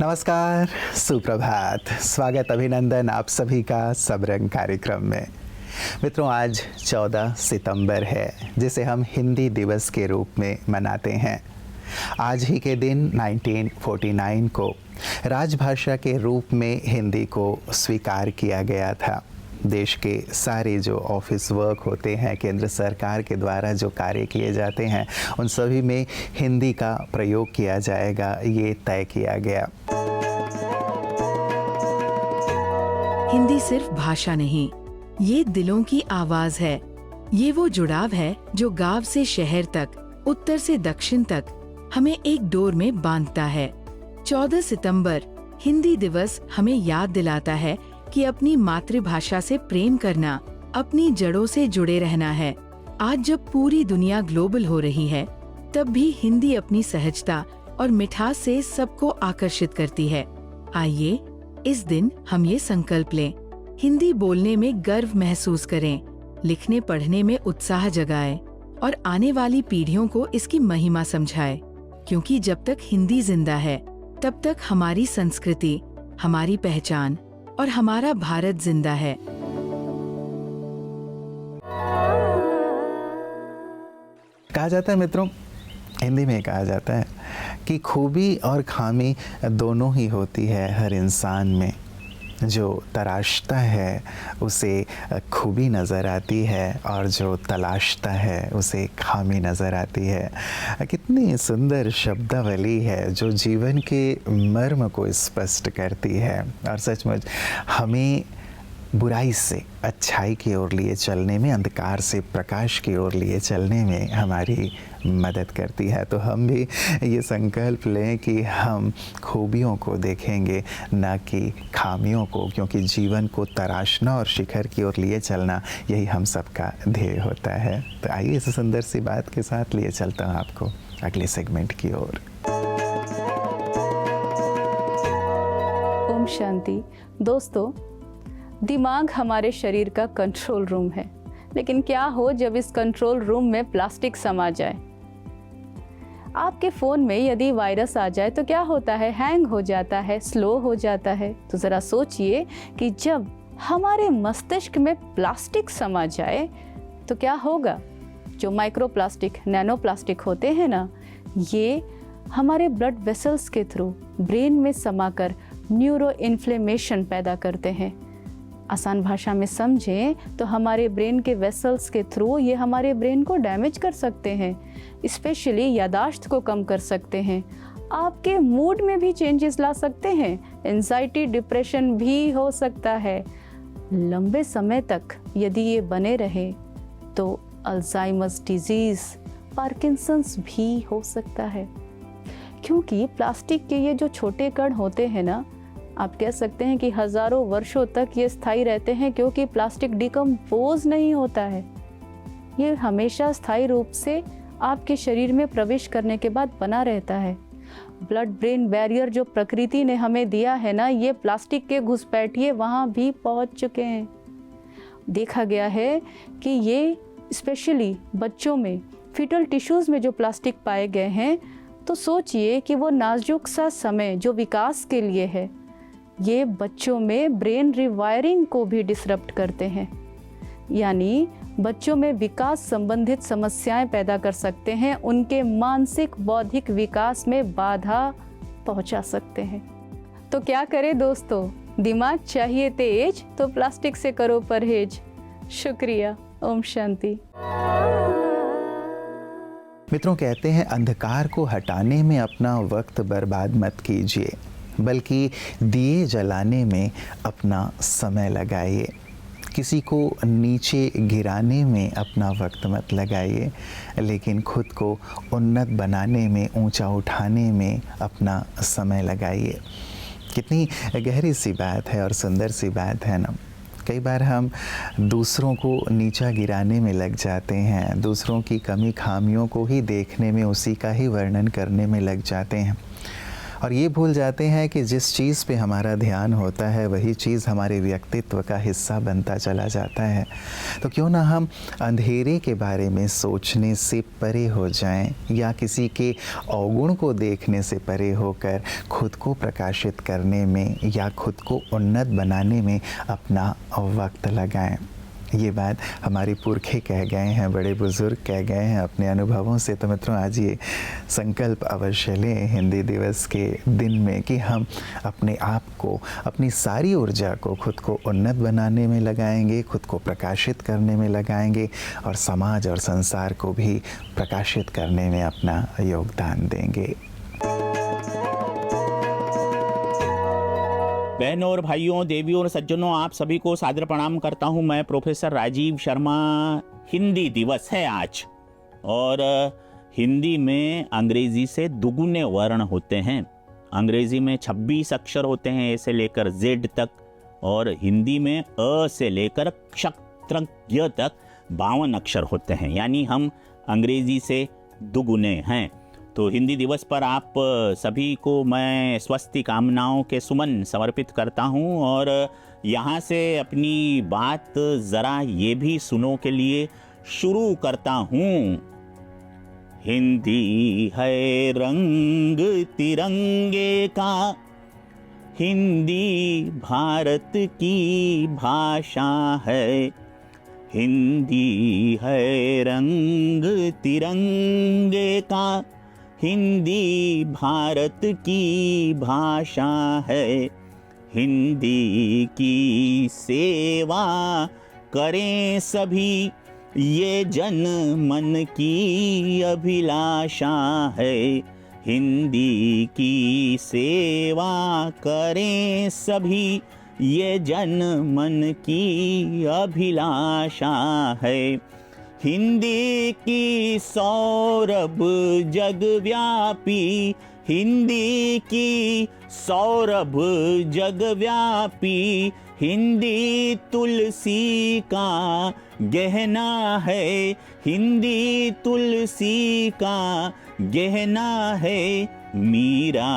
नमस्कार, सुप्रभात, स्वागत अभिनंदन आप सभी का सब रंग कार्यक्रम में। मित्रों, आज 14 सितंबर है जिसे हम हिंदी दिवस के रूप में मनाते हैं। आज ही के दिन 1949 को राजभाषा के रूप में हिंदी को स्वीकार किया गया था। देश के सारे जो ऑफिस वर्क होते हैं, केंद्र सरकार के द्वारा जो कार्य किए जाते हैं, उन सभी में हिंदी का प्रयोग किया जाएगा, ये तय किया गया। हिंदी सिर्फ भाषा नहीं, ये दिलों की आवाज है। ये वो जुड़ाव है जो गांव से शहर तक, उत्तर से दक्षिण तक हमें एक डोर में बांधता है। 14 सितंबर हिंदी दिवस हमें याद दिलाता है कि अपनी मातृभाषा से प्रेम करना, अपनी जड़ों से जुड़े रहना है। आज जब पूरी दुनिया ग्लोबल हो रही है, तब भी हिंदी अपनी सहजता और मिठास से सबको आकर्षित करती है। आइए इस दिन हम ये संकल्प लें, हिंदी बोलने में गर्व महसूस करें, लिखने पढ़ने में उत्साह जगाएं और आने वाली पीढ़ियों को इसकी महिमा समझाएं। क्योंकि जब तक हिंदी जिंदा है, तब तक हमारी संस्कृति, हमारी पहचान और हमारा भारत जिंदा है। कहा जाता है मित्रों, हिंदी में कहा जाता है कि खूबी और खामी दोनों ही होती है हर इंसान में। जो तराशता है उसे खूबी नज़र आती है और जो तलाशता है उसे खामी नज़र आती है। कितनी सुंदर शब्दावली है जो जीवन के मर्म को स्पष्ट करती है और सचमुच हमें बुराई से अच्छाई की ओर लिए चलने में, अंधकार से प्रकाश की ओर लिए चलने में हमारी मदद करती है। तो हम भी ये संकल्प लें कि हम खूबियों को देखेंगे, ना कि खामियों को, क्योंकि जीवन को तराशना और शिखर की ओर लिए चलना यही हम सबका ध्येय होता है। तो आइए इस सुंदर सी बात के साथ लिए चलता हूँ आपको अगले सेगमेंट की ओर। ओम शांति। दोस्तों, दिमाग हमारे शरीर का कंट्रोल रूम है, लेकिन क्या हो जब इस कंट्रोल रूम में प्लास्टिक समा जाए। आपके फ़ोन में यदि वायरस आ जाए तो क्या होता है? हैंग हो जाता है, स्लो हो जाता है। तो ज़रा सोचिए कि जब हमारे मस्तिष्क में प्लास्टिक समा जाए तो क्या होगा। जो माइक्रो प्लास्टिक, नैनो प्लास्टिक होते हैं ना, ये हमारे ब्लड वेसल्स के थ्रू ब्रेन में समाकर न्यूरो इन्फ्लेमेशन पैदा करते हैं। आसान भाषा में समझें तो हमारे ब्रेन के वेसल्स के थ्रू ये हमारे ब्रेन को डैमेज कर सकते हैं, स्पेशली यादाश्त को कम कर सकते हैं, आपके मूड में भी चेंजेस ला सकते हैं, एंजाइटी, डिप्रेशन भी हो सकता है। लंबे समय तक यदि ये बने रहे तो अल्जाइमर्स डिजीज़, पार्किंसंस भी हो सकता है। क्योंकि प्लास्टिक के ये जो छोटे कण होते हैं ना, आप कह सकते हैं कि हज़ारों वर्षों तक ये स्थायी रहते हैं, क्योंकि प्लास्टिक डिकम्पोज नहीं होता है। ये हमेशा स्थायी रूप से आपके शरीर में प्रवेश करने के बाद बना रहता है। ब्लड ब्रेन बैरियर जो प्रकृति ने हमें दिया है ना, ये प्लास्टिक के घुसपैठिए वहाँ भी पहुँच चुके हैं। देखा गया है कि ये स्पेशली बच्चों में, फीटल टिश्यूज़ में जो प्लास्टिक पाए गए हैं, तो सोचिए कि वो नाजुक सा समय जो विकास के लिए है, ये बच्चों में ब्रेन रिवायरिंग को भी डिसरप्ट करते हैं। यानी बच्चों में विकास संबंधित समस्याएं पैदा कर सकते हैं, उनके मानसिक बौद्धिक विकास में बाधा पहुंचा सकते हैं। तो क्या करें दोस्तों, दिमाग चाहिए तेज तो प्लास्टिक से करो परहेज। शुक्रिया। ओम शांति। मित्रों, कहते हैं अंधकार को हटाने में अपना वक्त बर्बाद मत कीजिए, बल्कि दिए जलाने में अपना समय लगाइए। किसी को नीचे गिराने में अपना वक्त मत लगाइए, लेकिन खुद को उन्नत बनाने में, ऊंचा उठाने में अपना समय लगाइए। कितनी गहरी सी बात है और सुंदर सी बात है ना। कई बार हम दूसरों को नीचा गिराने में लग जाते हैं, दूसरों की कमी खामियों को ही देखने में, उसी का ही वर्णन करने में लग जाते हैं। और ये भूल जाते हैं कि जिस चीज़ पे हमारा ध्यान होता है वही चीज़ हमारे व्यक्तित्व का हिस्सा बनता चला जाता है। तो क्यों ना हम अंधेरे के बारे में सोचने से परे हो जाएं, या किसी के अवगुण को देखने से परे होकर खुद को प्रकाशित करने में या खुद को उन्नत बनाने में अपना वक्त लगाएं। ये बात हमारे पुरखे कह गए हैं, बड़े बुज़ुर्ग कह गए हैं अपने अनुभवों से। तो मित्रों, आज ये संकल्प अवश्य लें हिंदी दिवस के दिन में कि हम अपने आप को, अपनी सारी ऊर्जा को खुद को उन्नत बनाने में लगाएंगे, खुद को प्रकाशित करने में लगाएंगे और समाज और संसार को भी प्रकाशित करने में अपना योगदान देंगे। बहनों और भाइयों, देवियों और सज्जनों, आप सभी को सादर प्रणाम करता हूं। मैं प्रोफेसर राजीव शर्मा। हिंदी दिवस है आज, और हिंदी में अंग्रेजी से दुगुने वर्ण होते हैं। अंग्रेजी में 26 अक्षर होते हैं, ए से लेकर जेड तक, और हिंदी में अ से लेकर क्षत्रज्ञ तक 52 अक्षर होते हैं। यानी हम अंग्रेजी से दुगुने हैं। तो हिंदी दिवस पर आप सभी को मैं स्वस्ति कामनाओं के सुमन समर्पित करता हूं, और यहाँ से अपनी बात ज़रा ये भी सुनो के लिए शुरू करता हूं। हिंदी है रंग तिरंगे का, हिंदी भारत की भाषा है। हिंदी है रंग तिरंगे का, हिंदी भारत की भाषा है। हिंदी की सेवा करें सभी, ये जन मन की अभिलाषा है। हिंदी की सेवा करें सभी, ये जन मन की अभिलाषा है। हिंदी की सौरभ जगव्यापी, हिंदी की सौरभ जगव्यापी। हिंदी तुलसी का गहना है, हिंदी तुलसी का गहना है। मीरा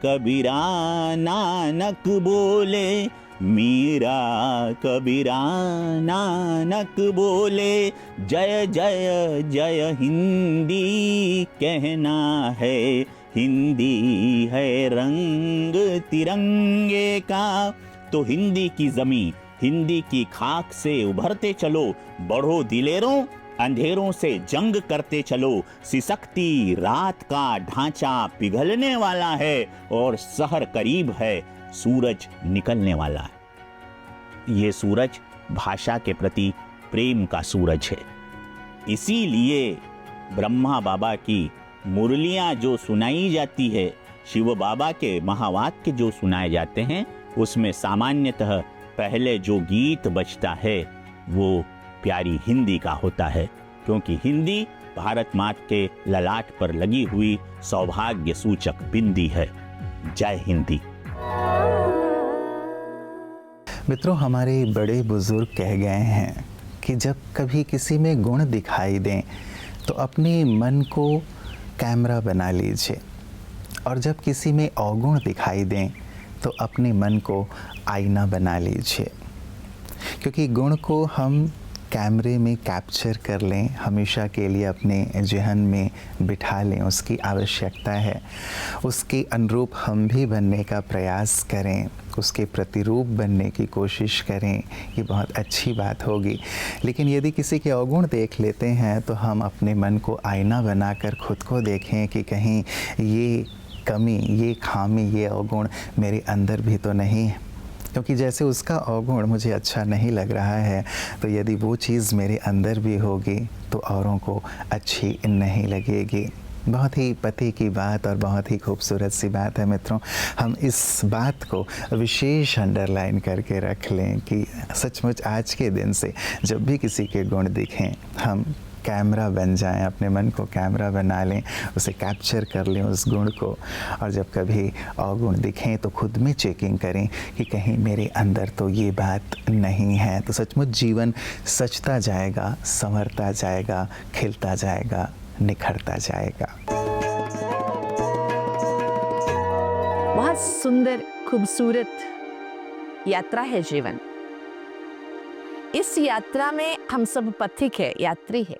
कबीरा नानक बोले, मीरा कबीरा नानक बोले। जय जय जय हिंदी कहना है, हिंदी है रंग तिरंगे का। तो हिंदी की ज़मीं, हिंदी की खाक से उभरते चलो, बढ़ो दिलेरों, अंधेरों से जंग करते चलो। सिसकती रात का ढांचा पिघलने वाला है, और शहर करीब है, सूरज निकलने वाला है। ये सूरज भाषा के प्रति प्रेम का सूरज है। इसीलिए ब्रह्मा बाबा की मुरलियां जो सुनाई जाती है, शिव बाबा के महावाक्य जो सुनाए जाते हैं, उसमें सामान्यतः पहले जो गीत बजता है वो प्यारी हिंदी का होता है, क्योंकि हिंदी भारत माता के ललाट पर लगी हुई सौभाग्य सूचक बिंदी है। जय हिंदी। मित्रों, हमारे बड़े बुजुर्ग कह गए हैं कि जब कभी किसी में गुण दिखाई दें तो अपने मन को कैमरा बना लीजिए, और जब किसी में अवगुण दिखाई दें तो अपने मन को आईना बना लीजिए। क्योंकि गुण को हम कैमरे में कैप्चर कर लें, हमेशा के लिए अपने ज़हन में बिठा लें, उसकी आवश्यकता है। उसके अनुरूप हम भी बनने का प्रयास करें, उसके प्रतिरूप बनने की कोशिश करें, ये बहुत अच्छी बात होगी। लेकिन यदि किसी के अवगुण देख लेते हैं तो हम अपने मन को आईना बनाकर खुद को देखें कि कहीं ये कमी, ये खामी, ये अवगुण मेरे अंदर भी तो नहीं है। क्योंकि जैसे उसका अवगुण मुझे अच्छा नहीं लग रहा है, तो यदि वो चीज़ मेरे अंदर भी होगी तो औरों को अच्छी नहीं लगेगी। बहुत ही पते की बात और बहुत ही खूबसूरत सी बात है मित्रों। हम इस बात को विशेष अंडरलाइन करके रख लें कि सचमुच आज के दिन से जब भी किसी के गुण दिखें, हम कैमरा बन जाएं, अपने मन को कैमरा बना लें, उसे कैप्चर कर लें उस गुण को। और जब कभी अवगुण दिखें तो खुद में चेकिंग करें कि कहीं मेरे अंदर तो ये बात नहीं है। तो सचमुच जीवन सजता जाएगा, संवरता जाएगा, खिलता जाएगा, निखरता जाएगा। बहुत सुंदर खूबसूरत यात्रा है जीवन। इस यात्रा में हम सब पथिक है, यात्री है।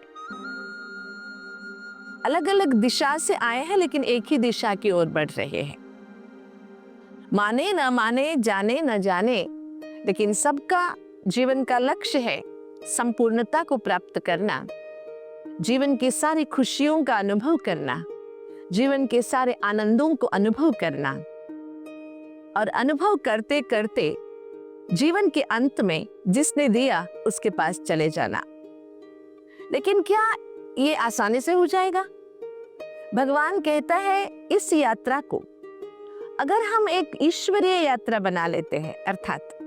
अलग अलग दिशा से आए हैं लेकिन एक ही दिशा की ओर बढ़ रहे हैं। माने न माने, जाने न जाने, लेकिन सबका जीवन का लक्ष्य है संपूर्णता को प्राप्त करना, जीवन की सारी खुशियों का अनुभव करना, जीवन के सारे आनंदों को अनुभव करना, और अनुभव करते करते जीवन के अंत में जिसने दिया उसके पास चले जाना। लेकिन क्या ये आसानी से हो जाएगा? भगवान कहता है इस यात्रा को अगर हम एक ईश्वरीय यात्रा बना लेते हैं, अर्थात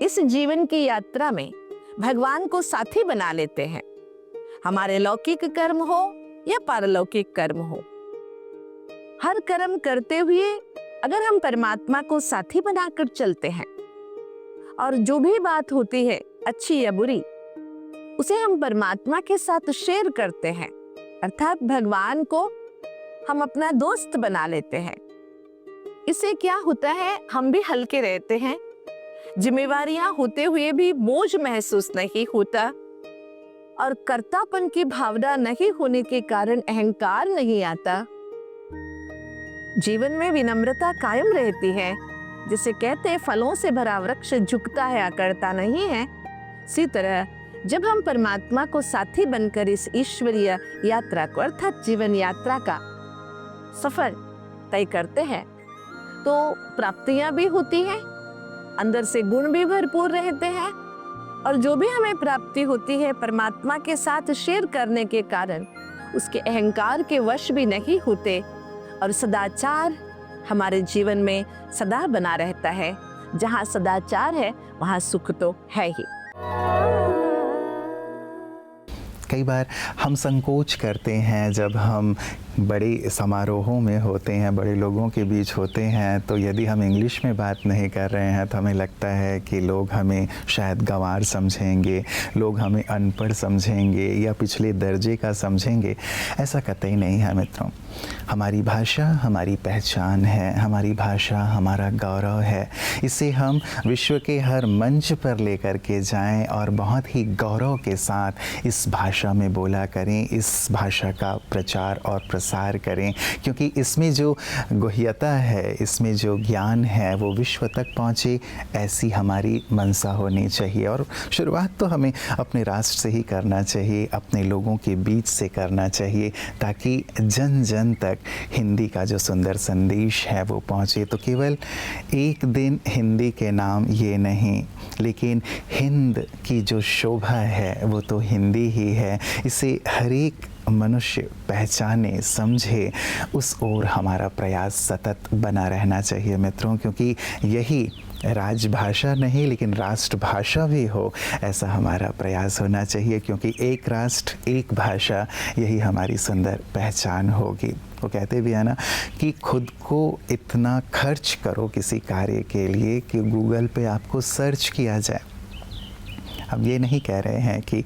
इस जीवन की यात्रा में भगवान को साथी बना लेते हैं, हमारे लौकिक कर्म हो या पारलौकिक कर्म हो, हर कर्म करते हुए अगर हम परमात्मा को साथी बनाकर चलते हैं और जो भी बात होती है अच्छी या बुरी उसे हम परमात्मा के साथ शेयर करते हैं, अर्थात भगवान को हम अपना दोस्त बना लेते हैं। इससे क्या होता है, हम भी हल्के रहते हैं, जिम्मेवारियां होते हुए भी बोझ महसूस नहीं होता, और कर्तापन की भावना नहीं होने के कारण अहंकार नहीं आता। जीवन में विनम्रता कायम रहती है। जिसे कहते हैं फलों से भरा वृक्ष झुकता है, अकड़ता नहीं है। इसी तरह जब हम परमात्मा को साथी बनकर इस ईश्वरीय यात्रा को अर्थात जीवन यात्रा का सफर तय करते हैं तो प्राप्तियां भी होती हैं, अंदर से गुण भी भरपूर रहते हैं, और जो भी हमें प्राप्ति होती है परमात्मा के साथ शेयर करने के कारण उसके अहंकार के वश भी नहीं होते, और सदाचार हमारे जीवन में सदा बना रहता है। जहाँ सदाचार है वहाँ सुख तो है ही। कई बार हम संकोच करते हैं जब हम बड़े समारोहों में होते हैं, बड़े लोगों के बीच होते हैं, तो यदि हम इंग्लिश में बात नहीं कर रहे हैं तो हमें लगता है कि लोग हमें शायद गंवार समझेंगे, लोग हमें अनपढ़ समझेंगे या पिछले दर्जे का समझेंगे। ऐसा कतई नहीं है मित्रों। हमारी भाषा हमारी पहचान है, हमारी भाषा हमारा गौरव है। इसे हम विश्व के हर मंच पर लेकर के जाएं और बहुत ही गौरव के साथ इस भाषा में बोला करें, इस भाषा का प्रचार और प्रसार करें, क्योंकि इसमें जो गुह्यता है, इसमें जो ज्ञान है वो विश्व तक पहुँचे, ऐसी हमारी मंशा होनी चाहिए। और शुरुआत तो हमें अपने राष्ट्र से ही करना चाहिए, अपने लोगों के बीच से करना चाहिए, ताकि जन जन तक हिंदी का जो सुंदर संदेश है वो पहुँचे। तो केवल एक दिन हिंदी के नाम ये नहीं, लेकिन हिंद की जो शोभा है वो तो हिंदी ही है। इसे हर एक मनुष्य पहचाने, समझे, उस ओर हमारा प्रयास सतत बना रहना चाहिए मित्रों, क्योंकि यही राजभाषा नहीं लेकिन राष्ट्रभाषा भी हो, ऐसा हमारा प्रयास होना चाहिए, क्योंकि एक राष्ट्र एक भाषा, यही हमारी सुंदर पहचान होगी। वो कहते भी है ना कि खुद को इतना खर्च करो किसी कार्य के लिए कि गूगल पे आपको सर्च किया जाए। अब ये नहीं कह रहे हैं कि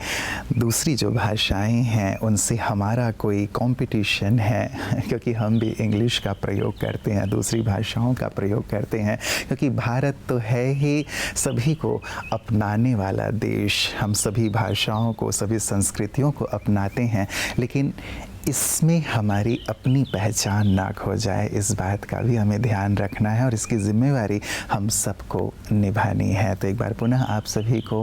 दूसरी जो भाषाएं हैं उनसे हमारा कोई कंपटीशन है, क्योंकि हम भी इंग्लिश का प्रयोग करते हैं, दूसरी भाषाओं का प्रयोग करते हैं, क्योंकि भारत तो है ही सभी को अपनाने वाला देश। हम सभी भाषाओं को, सभी संस्कृतियों को अपनाते हैं, लेकिन इसमें हमारी अपनी पहचान ना खो जाए, इस बात का भी हमें ध्यान रखना है और इसकी जिम्मेवारी हम सबको निभानी है। तो एक बार पुनः आप सभी को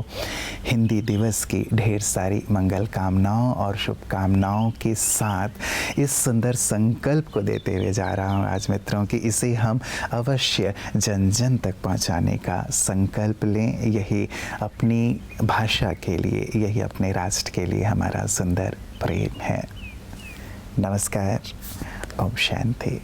हिंदी दिवस की ढेर सारी मंगल कामनाओं और शुभकामनाओं के साथ इस सुंदर संकल्प को देते हुए जा रहा हूँ आज मित्रों कि इसे हम अवश्य जन जन तक पहुँचाने का संकल्प लें। यही अपनी भाषा के लिए, यही अपने राष्ट्र के लिए हमारा सुंदर प्रेम है। नमस्कार, ओम शांति।